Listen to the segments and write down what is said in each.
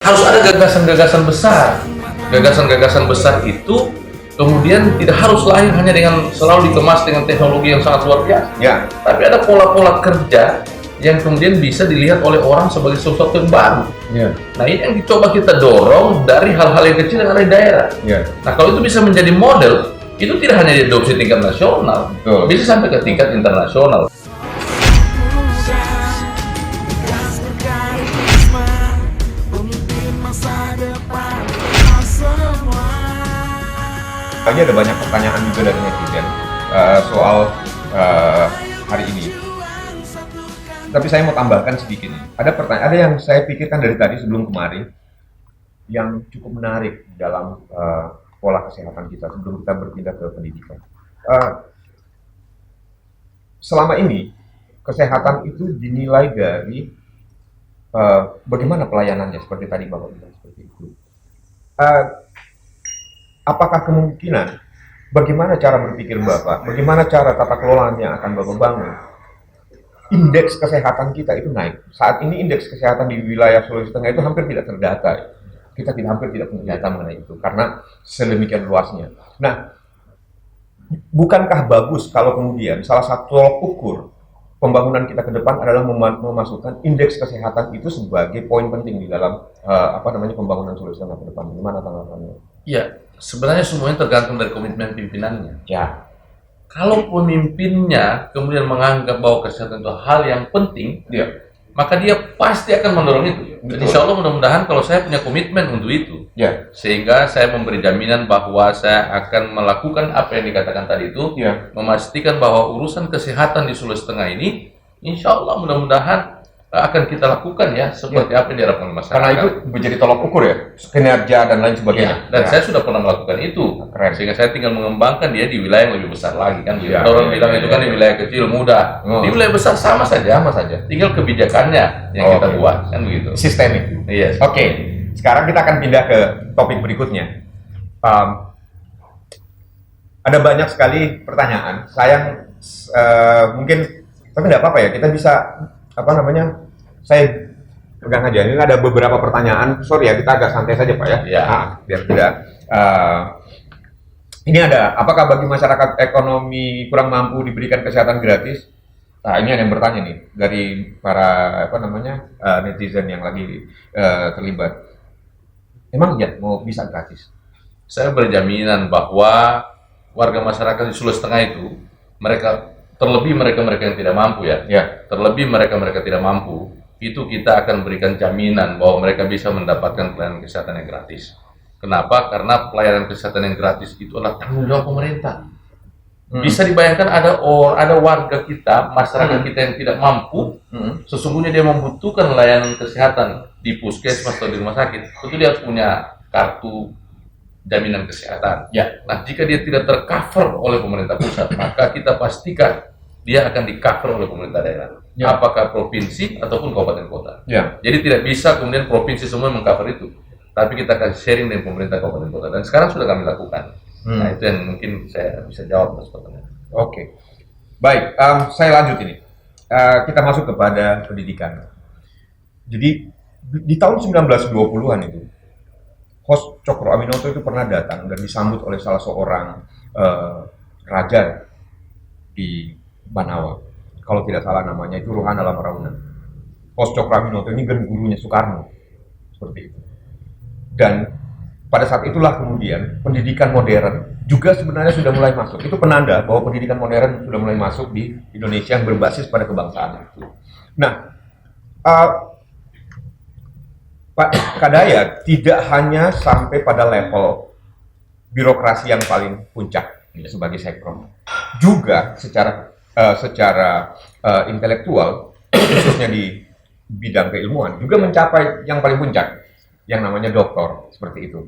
harus ada gagasan-gagasan besar. Gagasan-gagasan besar itu kemudian tidak harus lahir hanya dengan selalu dikemas dengan teknologi yang sangat luar biasa. Ya. Tapi ada pola-pola kerja yang kemudian bisa dilihat oleh orang sebagai sesuatu yang baru. Ya. Nah, ini yang dicoba kita dorong dari hal-hal yang kecil yang ada di daerah. Ya. Nah, kalau itu bisa menjadi model, itu tidak hanya diadopsi tingkat nasional, Betul. bisa sampai ke tingkat internasional. Tadi ada banyak pertanyaan juga dari netizen soal hari ini. Tapi saya mau tambahkan sedikit nih. Ada pertanyaan, ada yang saya pikirkan dari tadi sebelum kemarin yang cukup menarik dalam pola kesehatan kita sebelum kita berpindah ke pendidikan. Selama ini kesehatan itu dinilai dari bagaimana pelayanannya, seperti tadi Bapak bilang seperti itu. Apakah kemungkinan bagaimana cara berpikir Bapak, bagaimana cara tata kelola yang akan Bapak bangun? Indeks kesehatan kita itu naik. Saat ini indeks kesehatan di wilayah Sulawesi Tengah itu hampir tidak terdata. Kita hampir tidak punya data mengenai itu karena sedemikian luasnya. Nah, bukankah bagus kalau kemudian salah satu tolak ukur pembangunan kita ke depan adalah memasukkan indeks kesehatan itu sebagai poin penting di dalam pembangunan Sulawesi Tengah ke depan? Gimana tanggapannya? Iya, sebenarnya semuanya tergantung dari komitmen pimpinannya. Ya. Kalau pemimpinnya kemudian menganggap bahwa kesehatan itu hal yang penting, Ya. maka dia pasti akan mendorong itu. Dan insya Allah mudah-mudahan kalau saya punya komitmen untuk itu, Ya. sehingga saya memberi jaminan bahwa saya akan melakukan apa yang dikatakan tadi itu, Ya. memastikan bahwa urusan kesehatan di Sulawesi Tengah ini, insya Allah mudah-mudahan akan kita lakukan ya seperti apa yang diharapkan masyarakat. Karena itu menjadi tolak ukur ya, kinerja dan lain sebagainya. Dan saya sudah pernah melakukan itu. Keren. Sehingga saya tinggal mengembangkan dia di wilayah yang lebih besar lagi kan. Ya, Orang ya, bilang ya, itu ya, kan ya. di wilayah kecil mudah. Oh. Di wilayah besar sama saja. Tinggal kebijakannya yang kita Oke. buat kan begitu. Sistemik. Iya. Oke, sekarang kita akan pindah ke topik berikutnya. Ada banyak sekali pertanyaan. Mungkin, tapi tidak apa-apa ya. Kita bisa saya pegang aja. Ini ada beberapa pertanyaan. Sorry ya, kita agak santai saja Pak ya. Ya. Biar tidak. Ini ada. Apakah bagi masyarakat ekonomi kurang mampu diberikan kesehatan gratis? Nah, ini ada yang bertanya nih dari para netizen yang lagi terlibat. Emang ya mau bisa gratis? Saya berjaminan bahwa warga masyarakat di Sulawesi Tengah itu terlebih mereka yang tidak mampu terlebih mereka tidak mampu, itu kita akan berikan jaminan bahwa mereka bisa mendapatkan pelayanan kesehatan yang gratis. Kenapa? Karena pelayanan kesehatan yang gratis itu adalah tanggung jawab pemerintah. Bisa dibayangkan ada warga kita, masyarakat kita yang tidak mampu, sesungguhnya dia membutuhkan layanan kesehatan di puskesmas atau di rumah sakit, tentu dia harus punya kartu jaminan kesehatan. Ya. Nah, jika dia tidak tercover oleh pemerintah pusat, maka kita pastikan dia akan di-cover oleh pemerintah daerah. Ya. Apakah provinsi ataupun kabupaten kota. Ya. Jadi tidak bisa kemudian provinsi semua meng-cover itu. Tapi kita akan sharing dengan pemerintah kabupaten kota. Dan sekarang sudah kami lakukan. Nah, itu yang mungkin saya bisa jawab Mas pertanyaan. Oke. Baik, saya lanjut ini. Kita masuk kepada pendidikan. Jadi di tahun 1920-an itu Hos Cokro Aminoto itu pernah datang dan disambut oleh salah seorang raja di Banawa. Kalau tidak salah namanya itu Ruhana Lamarauna. Hos Cokro Aminoto ini kan gurunya Soekarno. Seperti itu. Dan pada saat itulah kemudian pendidikan modern juga sebenarnya sudah mulai masuk. Itu penanda bahwa pendidikan modern sudah mulai masuk di Indonesia yang berbasis pada kebangsaan itu. Nah, Pak Kadayat tidak hanya sampai pada level birokrasi yang paling puncak sebagai sekprom, juga secara intelektual, khususnya di bidang keilmuan, juga mencapai yang paling puncak, yang namanya doktor, seperti itu.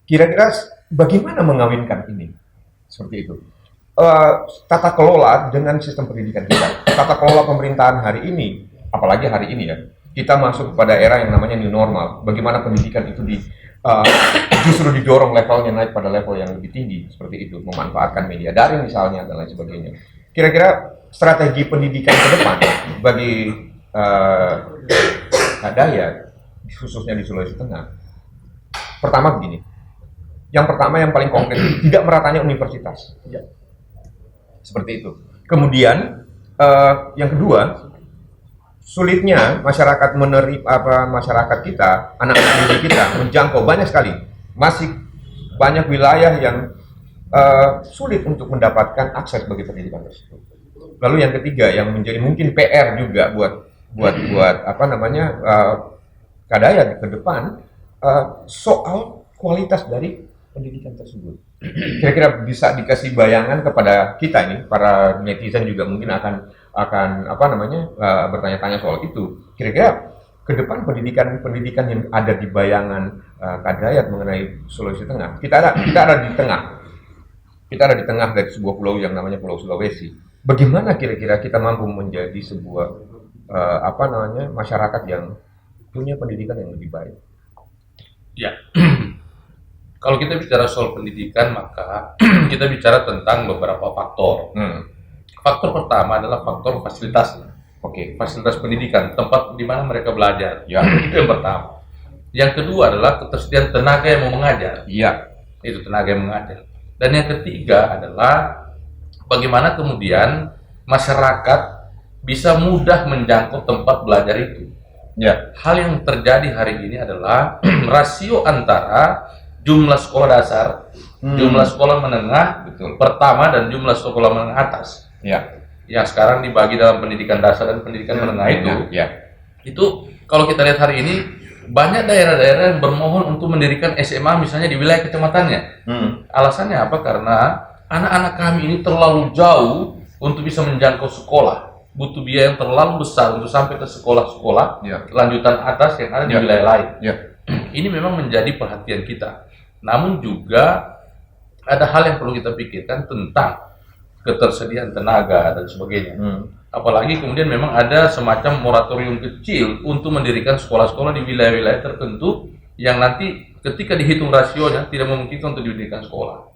Kira-kira bagaimana mengawinkan ini? Seperti itu. Tata kelola dengan sistem pendidikan kita, tata kelola pemerintahan hari ini, apalagi hari ini ya, kita masuk pada era yang namanya new normal. Bagaimana pendidikan itu justru didorong levelnya naik pada level yang lebih tinggi, seperti itu, memanfaatkan media daring misalnya dan lain sebagainya. Kira-kira strategi pendidikan ke depan bagi Kadayat, khususnya di Sulawesi Tengah. Pertama begini, yang pertama yang paling konkret, tidak meratanya universitas. Seperti itu. Kemudian yang kedua, sulitnya masyarakat masyarakat kita, anak-anak didik kita menjangkau banyak sekali. Masih banyak wilayah yang sulit untuk mendapatkan akses bagi pendidikan tersebut. Lalu yang ketiga yang menjadi mungkin PR juga buat Kadayat ke depan, soal kualitas dari pendidikan tersebut. Kira-kira bisa dikasih bayangan kepada kita ini, para netizen juga mungkin akan bertanya-tanya soal itu. Kira-kira ke depan pendidikan yang ada di bayangan Kadayat mengenai Sulawesi Tengah, kita ada di tengah. Kita ada di tengah dari sebuah pulau yang namanya Pulau Sulawesi. Bagaimana kira-kira kita mampu menjadi sebuah masyarakat yang punya pendidikan yang lebih baik? Ya, kalau kita bicara soal pendidikan, maka kita bicara tentang beberapa faktor. Faktor pertama adalah faktor fasilitas. Fasilitas pendidikan, tempat di mana mereka belajar. Itu yang pertama. Yang kedua adalah ketersediaan tenaga yang mau mengajar. Itu tenaga yang mengajar. Dan yang ketiga adalah bagaimana kemudian masyarakat bisa mudah menjangkau tempat belajar itu. Hal yang terjadi hari ini adalah rasio antara jumlah sekolah dasar, jumlah sekolah menengah pertama dan jumlah sekolah menengah atas. Yang sekarang dibagi dalam pendidikan dasar dan pendidikan menengah itu kalau kita lihat hari ini banyak daerah-daerah yang bermohon untuk mendirikan SMA misalnya di wilayah kecamatannya. Alasannya apa? Karena anak-anak kami ini terlalu jauh untuk bisa menjangkau sekolah. Butuh biaya yang terlalu besar untuk sampai ke sekolah-sekolah lanjutan atas yang ada di wilayah lain. Ini memang menjadi perhatian kita. Namun juga ada hal yang perlu kita pikirkan tentang ketersediaan tenaga dan sebagainya. Apalagi kemudian memang ada semacam moratorium kecil untuk mendirikan sekolah-sekolah di wilayah-wilayah tertentu yang nanti ketika dihitung rasionya tidak memungkinkan untuk didirikan sekolah.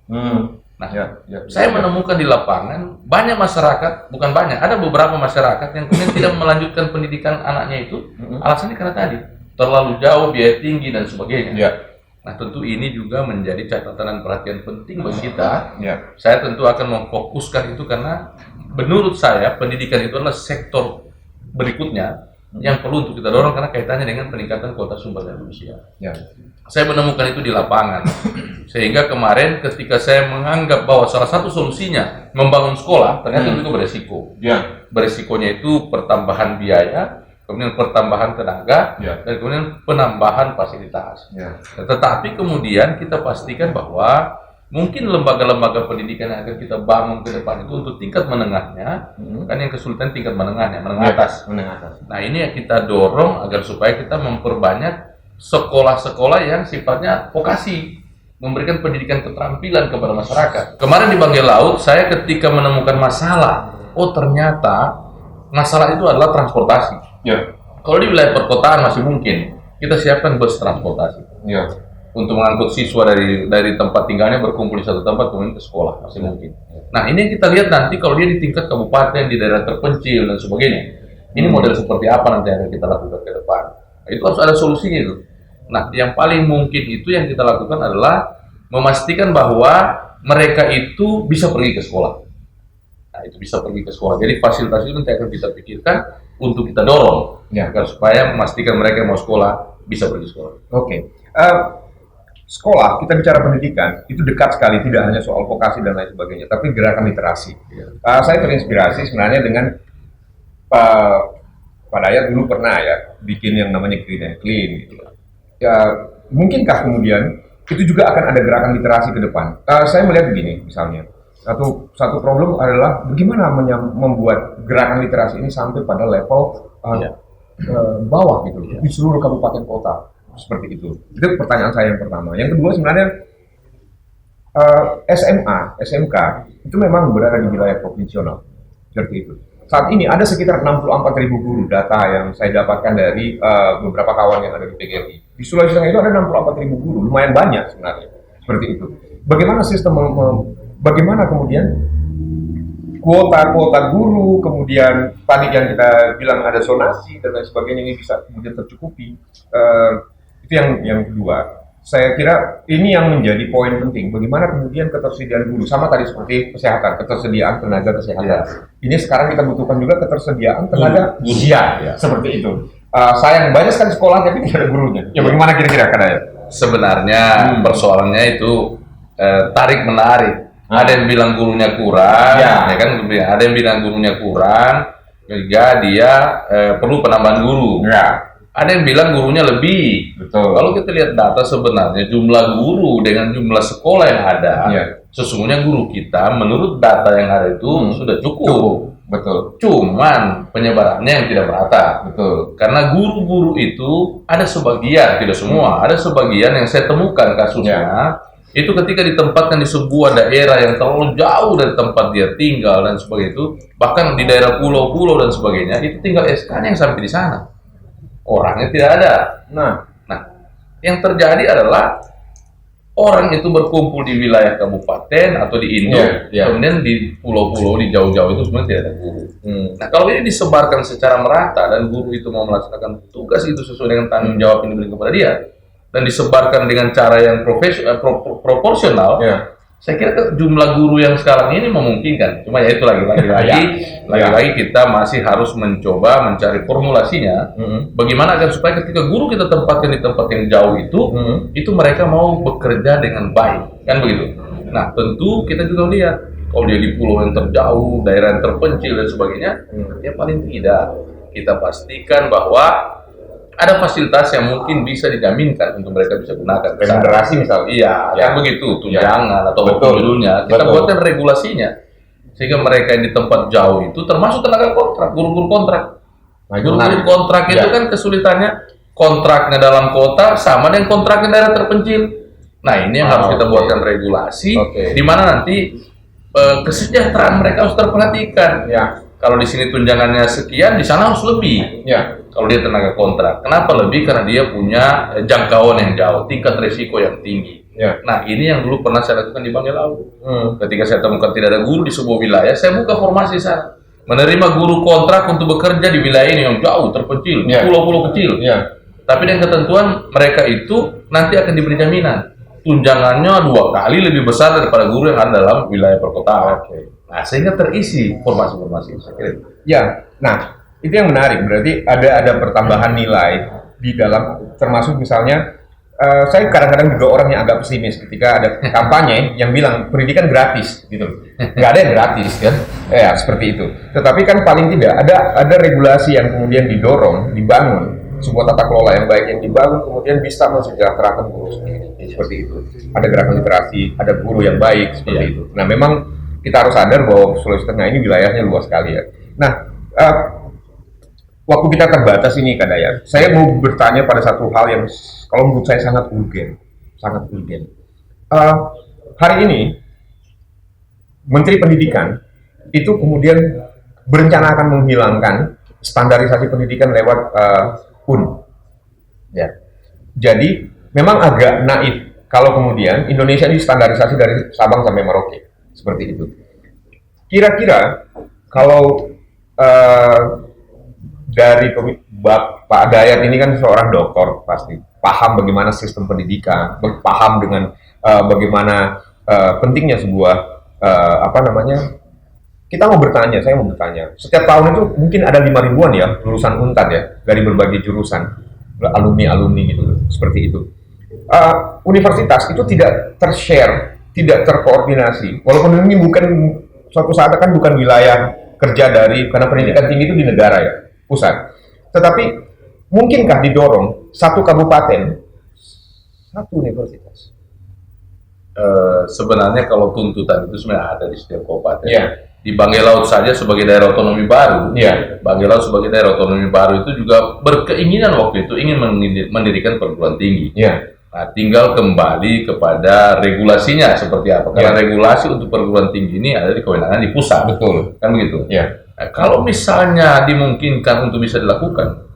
Saya menemukan di lapangan banyak masyarakat, bukan banyak, ada beberapa masyarakat yang kemudian tidak melanjutkan pendidikan anaknya itu, alasannya karena tadi terlalu jauh, biaya tinggi dan sebagainya. Nah, tentu ini juga menjadi catatan dan perhatian penting bagi kita. Saya tentu akan memfokuskan itu karena menurut saya pendidikan itu adalah sektor berikutnya yang perlu untuk kita dorong karena kaitannya dengan peningkatan kualitas sumber daya manusia. Saya menemukan itu di lapangan. Sehingga kemarin ketika saya menganggap bahwa salah satu solusinya membangun sekolah, ternyata itu beresiko. Beresikonya itu pertambahan biaya, kemudian pertambahan tenaga, dan kemudian penambahan fasilitas. Tetapi kemudian kita pastikan bahwa mungkin lembaga-lembaga pendidikan yang akan kita bangun ke depan itu untuk tingkat menengahnya, kan yang kesulitan tingkat menengahnya, menengah atas. Nah, ini yang kita dorong agar supaya kita memperbanyak sekolah-sekolah yang sifatnya vokasi, memberikan pendidikan keterampilan kepada masyarakat. Kemarin di Banggai Laut, saya ketika menemukan masalah, ternyata masalah itu adalah transportasi. Kalau di wilayah perkotaan masih mungkin, kita siapkan bus transportasi. Untuk mengangkut siswa dari tempat tinggalnya berkumpul di satu tempat kemudian ke sekolah, masih mungkin. Nah, ini yang kita lihat nanti kalau dia di tingkat kabupaten, di daerah terpencil dan sebagainya. Ini model seperti apa nanti yang akan kita lakukan ke depan. Itu harus ada solusinya itu. Nah, yang paling mungkin itu yang kita lakukan adalah memastikan bahwa mereka itu bisa pergi ke sekolah. Nah, itu bisa pergi ke sekolah. Jadi fasilitas itu nanti akan kita pikirkan untuk kita dorong agar supaya memastikan mereka yang mau sekolah bisa pergi sekolah. Sekolah, kita bicara pendidikan, itu dekat sekali, tidak hanya soal vokasi dan lain sebagainya, tapi gerakan literasi. Saya terinspirasi sebenarnya dengan Pak Dayat dulu pernah bikin yang namanya Green and Clean. Gitu. Mungkinkah kemudian itu juga akan ada gerakan literasi ke depan? Saya melihat begini, misalnya, satu problem adalah bagaimana membuat gerakan literasi ini sampai pada level bawah gitu, di seluruh kabupaten kota. Seperti itu. Itu pertanyaan saya yang pertama. Yang kedua sebenarnya SMA, SMK itu memang berada di wilayah provinsional. Seperti itu. Saat ini ada sekitar 64.000 guru, data yang saya dapatkan dari beberapa kawan yang ada di PGRI. Di Sulawesi Tengah itu ada 64.000 guru, lumayan banyak sebenarnya. Seperti itu. Bagaimana sistem bagaimana kemudian kuota guru, kemudian tadi yang kita bilang ada zonasi dan lain sebagainya ini bisa kemudian tercukupi. Itu yang kedua. Saya kira ini yang menjadi poin penting. Bagaimana kemudian ketersediaan guru, sama tadi seperti kesehatan, ketersediaan tenaga kesehatan. Ya. Ini sekarang kita butuhkan juga ketersediaan tenaga usia, Ya. seperti itu. Sayang banyak sekali sekolah tapi tidak ada gurunya. Ya bagaimana kira-kira Kadaya? Sebenarnya persoalannya itu tarik menarik. Ada yang bilang gurunya kurang, ya kan? Ada yang bilang gurunya kurang, sehingga dia perlu penambahan guru. Ya. Ada yang bilang gurunya lebih. Betul. Kalau kita lihat data sebenarnya jumlah guru dengan jumlah sekolah yang ada, sesungguhnya guru kita menurut data yang ada itu sudah cukup. Betul. Cuman penyebarannya yang tidak merata. Betul. Karena guru-guru itu ada sebagian, tidak semua, ada sebagian yang saya temukan kasusnya. Itu ketika ditempatkan di sebuah daerah yang terlalu jauh dari tempat dia tinggal dan sebagainya itu, bahkan di daerah pulau-pulau dan sebagainya, itu tinggal SK-nya yang sampai di sana. Orangnya tidak ada. Nah, yang terjadi adalah orang itu berkumpul di wilayah kabupaten atau di induk, kemudian di pulau-pulau di jauh-jauh itu sebenarnya tidak ada guru. Nah, kalau ini disebarkan secara merata dan guru itu mau melaksanakan tugas itu sesuai dengan tanggung jawab yang diberikan kepada dia dan disebarkan dengan cara yang proporsional, saya kira jumlah guru yang sekarang ini memungkinkan. Cuma ya itu lagi-lagi kita masih harus mencoba mencari formulasinya. Bagaimana agar supaya ketika guru kita tempatkan di tempat yang jauh itu mereka mau bekerja dengan baik, kan begitu. Nah, tentu kita juga lihat kalau dia di pulau yang terjauh, daerah yang terpencil dan sebagainya, ya paling tidak kita pastikan bahwa ada fasilitas yang mungkin bisa dijaminkan untuk mereka bisa gunakan. Remunerasi misalnya. Iya, kan begitu, tunjangan atau judulnya. Kita buatkan regulasinya sehingga mereka yang di tempat jauh itu termasuk tenaga kontrak, guru-guru kontrak. Guru-guru kontrak itu kan kesulitannya kontraknya dalam kota sama dengan kontraknya daerah terpencil. Nah, ini yang harus kita buatkan regulasi di mana nanti kesejahteraan mereka harus terperhatikan. Kalau di sini tunjangannya sekian, di sana harus lebih. Kalau dia tenaga kontrak, kenapa lebih? Karena dia punya jangkauan yang jauh, tingkat risiko yang tinggi. Nah, ini yang dulu pernah saya lakukan di Banggai Laut. Ketika saya temukan tidak ada guru di sebuah wilayah, saya buka formasi sana, menerima guru kontrak untuk bekerja di wilayah ini yang jauh, terpencil, pulau-pulau kecil. Tapi dengan ketentuan mereka itu nanti akan diberi jaminan tunjangannya 2 kali lebih besar daripada guru yang ada dalam wilayah perkotaan. Nah, sehingga terisi formasi-formasi. Nah, itu yang menarik. Berarti ada pertambahan nilai di dalam, termasuk misalnya, saya kadang-kadang juga orang yang agak pesimis ketika ada kampanye yang bilang pendidikan gratis, gitu. Nggak ada yang gratis, kan? Ya, seperti itu. Tetapi kan paling tidak ada regulasi yang kemudian didorong, dibangun, sebuah tata kelola yang baik yang dibangun, kemudian bisa mensejahterakan guru sendiri. Seperti itu. Ada gerakan literasi, ada guru yang baik, seperti itu. Nah, memang kita harus sadar bahwa Sulawesi Tengah ini wilayahnya luas sekali ya. Nah, waktu kita terbatas ini Kadaya, saya mau bertanya pada satu hal yang kalau menurut saya sangat urgen. Hari ini Menteri Pendidikan itu kemudian berencana akan menghilangkan standarisasi pendidikan lewat UN. Jadi memang agak naif kalau kemudian Indonesia ini standarisasi dari Sabang sampai Merauke seperti itu. Kira-kira kalau dari Pak Dayat ini kan seorang doktor, pasti paham bagaimana sistem pendidikan, paham dengan bagaimana pentingnya sebuah saya mau bertanya, setiap tahun itu mungkin ada 5.000-an ya lulusan UNTAD ya dari berbagai jurusan, alumni gitu, seperti itu. Universitas itu tidak tershare, tidak terkoordinasi, walaupun ini bukan suatu saat kan bukan wilayah kerja karena pendidikan tinggi itu di negara ya, pusat. Tetapi mungkinkah didorong satu kabupaten, satu universitas? Sebenarnya kalau tuntutan itu sebenarnya ada di setiap kabupaten. Di Banggai Laut saja sebagai daerah otonomi baru, Banggai Laut sebagai daerah otonomi baru itu juga berkeinginan waktu itu ingin mendirikan perguruan tinggi. Nah, tinggal kembali kepada regulasinya seperti apa. Karena regulasi untuk perguruan tinggi ini ada di kewenangan di pusat. Betul. Kan begitu? Nah, kalau misalnya dimungkinkan untuk bisa dilakukan,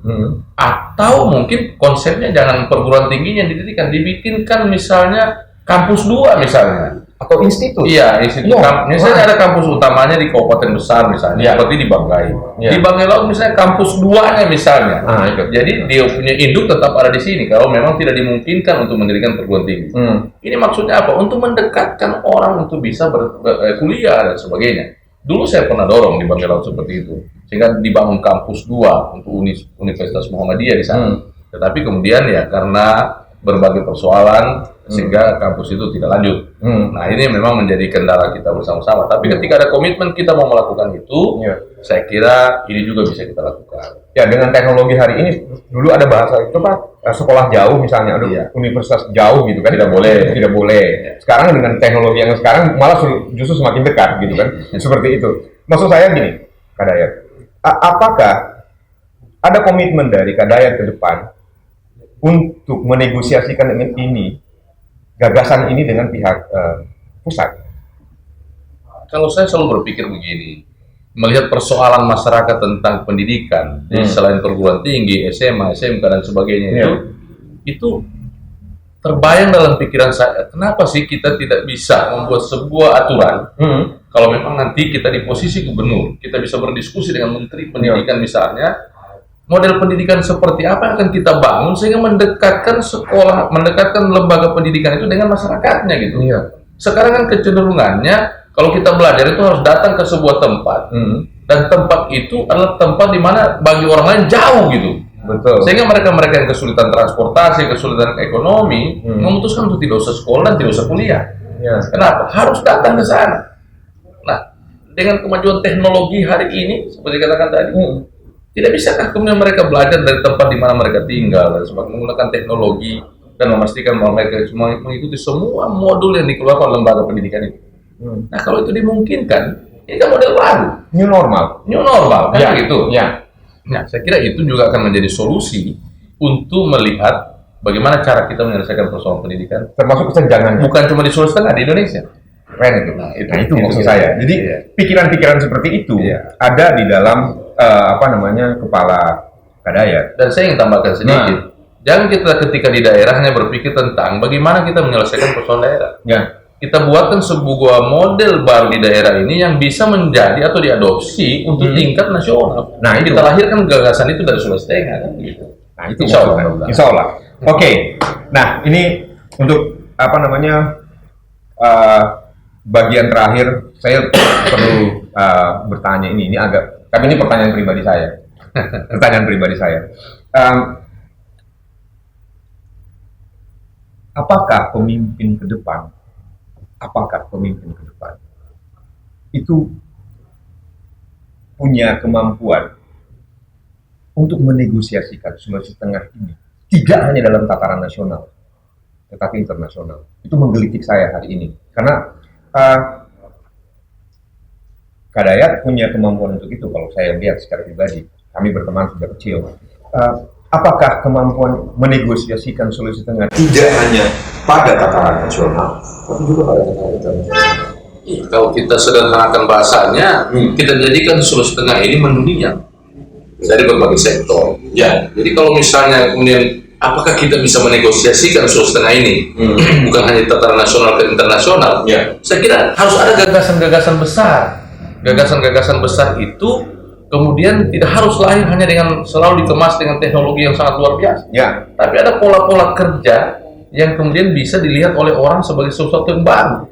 atau mungkin konsepnya jangan perguruan tingginya didirikan, dibikinkan misalnya kampus 2 misalnya. atau institut. Iya, institut. Misalnya ada kampus utamanya di kabupaten besar misalnya, seperti di Banggai. Di Banggai Laut misalnya kampus duanya misalnya. Jadi dia punya induk tetap ada di sini kalau memang tidak dimungkinkan untuk mendirikan perguruan tinggi. Ini maksudnya apa? Untuk mendekatkan orang untuk bisa kuliah dan sebagainya. Dulu saya pernah dorong di Banggai Laut seperti itu, sehingga dibangun kampus 2 untuk Universitas Muhammadiyah di sana. Tetapi kemudian ya karena berbagai persoalan sehingga kampus itu tidak lanjut. Nah ini memang menjadi kendala kita bersama-sama. Tapi ketika ada komitmen kita mau melakukan itu, saya kira ini juga bisa kita lakukan. Ya dengan teknologi hari ini, dulu ada bahasa itu Pak, sekolah jauh misalnya, universitas jauh gitu kan, tidak boleh. Sekarang dengan teknologi yang sekarang malah justru semakin dekat gitu kan, seperti itu. Maksud saya gini, Kak Dayat, apakah ada komitmen dari Kak Dayat ke depan untuk menegosiasikan dengan gagasan ini dengan pihak pusat? Kalau saya selalu berpikir begini, melihat persoalan masyarakat tentang pendidikan, selain perguruan tinggi, SMA, SMK dan sebagainya itu terbayang dalam pikiran saya, kenapa sih kita tidak bisa membuat sebuah aturan, kalau memang nanti kita di posisi gubernur, kita bisa berdiskusi dengan Menteri Pendidikan misalnya, model pendidikan seperti apa yang akan kita bangun sehingga mendekatkan sekolah, mendekatkan lembaga pendidikan itu dengan masyarakatnya gitu. Sekarang kan kecenderungannya kalau kita belajar itu harus datang ke sebuah tempat, dan tempat itu adalah tempat di mana bagi orang lain jauh gitu. Betul. Sehingga mereka yang kesulitan transportasi, kesulitan ekonomi, memutuskan untuk tidak usah sekolah dan tidak usah kuliah. Kenapa? Harus datang ke sana. Nah, dengan kemajuan teknologi hari ini, seperti katakan tadi, tidak bisakah kemudian mereka belajar dari tempat di mana mereka tinggal dan sebagainya, menggunakan teknologi dan memastikan bahwa mereka mengikuti semua modul yang dikeluarkan oleh lembaga pendidikan itu. Nah kalau itu dimungkinkan, ini kan model baru, new normal kan gitu. Nah saya kira itu juga akan menjadi solusi untuk melihat bagaimana cara kita menyelesaikan persoalan pendidikan, termasuk kesenjangan, bukan cuma di Sulawesi Tengah, di Indonesia. Keren itu. Nah itu maksud saya. Jadi pikiran-pikiran seperti itu ada di dalam kepala Kak Dayat. Dan saya ingin tambahkan sedikit. Jangan kita ketika di daerah hanya berpikir tentang bagaimana kita menyelesaikan persoalan daerah. Kita buatkan sebuah model baru di daerah ini yang bisa menjadi atau diadopsi untuk tingkat nasional. Nah, kita lahirkan gagasan itu dari Sulawesi Tengah kan gitu. Nah, itu Insya Allah. Oke. Nah, ini untuk bagian terakhir saya perlu bertanya ini tapi ini pertanyaan pribadi saya. Apakah pemimpin ke depan itu punya kemampuan untuk menegosiasikan Sulawesi Tengah ini tidak hanya dalam tataran nasional tetapi internasional? Itu menggelitik saya hari ini karena Kak Dayat punya kemampuan untuk itu. Kalau saya lihat secara pribadi, kami berteman sejak kecil. Apakah kemampuan menegosiasikan Sulawesi Tengah tidak hanya pada tataran nasional, tapi juga pada tataran internasional? Kalau kita sederhanakan bahasanya, kita jadikan Sulawesi Tengah ini mendunia dari berbagai sektor. Jadi kalau misalnya kemudian apakah kita bisa menegosiasikan Sulawesi Tengah ini bukan hanya tataran nasional ke internasional? Saya kira harus ada gagasan-gagasan besar. Gagasan-gagasan besar itu kemudian tidak harus lahir hanya dengan selalu dikemas dengan teknologi yang sangat luar biasa. Tapi ada pola-pola kerja yang kemudian bisa dilihat oleh orang sebagai sesuatu yang baru.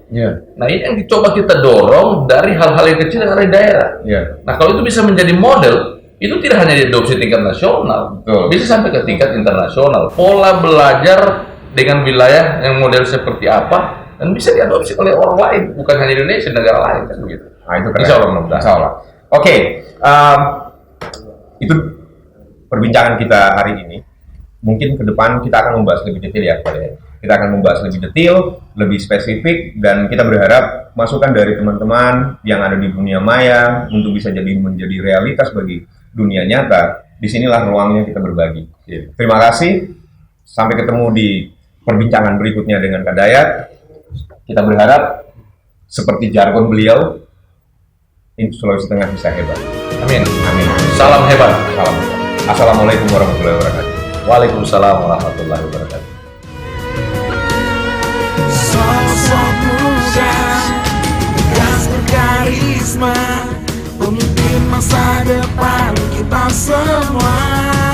Nah ini yang dicoba kita dorong dari hal-hal yang kecil yang ada di daerah. Nah kalau itu bisa menjadi model, itu tidak hanya diadopsi tingkat nasional, bisa sampai ke tingkat internasional. Pola belajar dengan wilayah yang model seperti apa dan bisa diadopsi oleh orang lain, bukan hanya Indonesia, negara lain kan begitu. Nah itu keren. Insya Allah. Oke, itu perbincangan kita hari ini. Mungkin ke depan kita akan membahas lebih detail ya, Pak. Kita akan membahas lebih detail, lebih spesifik, dan kita berharap masukan dari teman-teman yang ada di dunia maya untuk bisa menjadi realitas bagi dunia nyata. Disinilah ruangnya kita berbagi. Terima kasih. Sampai ketemu di perbincangan berikutnya dengan Kak Dayat. Kita berharap seperti jargon beliau, Sulawesi Tengah bisa hebat. Amin. Salam hebat. Assalamualaikum warahmatullahi wabarakatuh. Waalaikumsalam warahmatullahi wabarakatuh. Risma, pemimpin masa depan kita semua.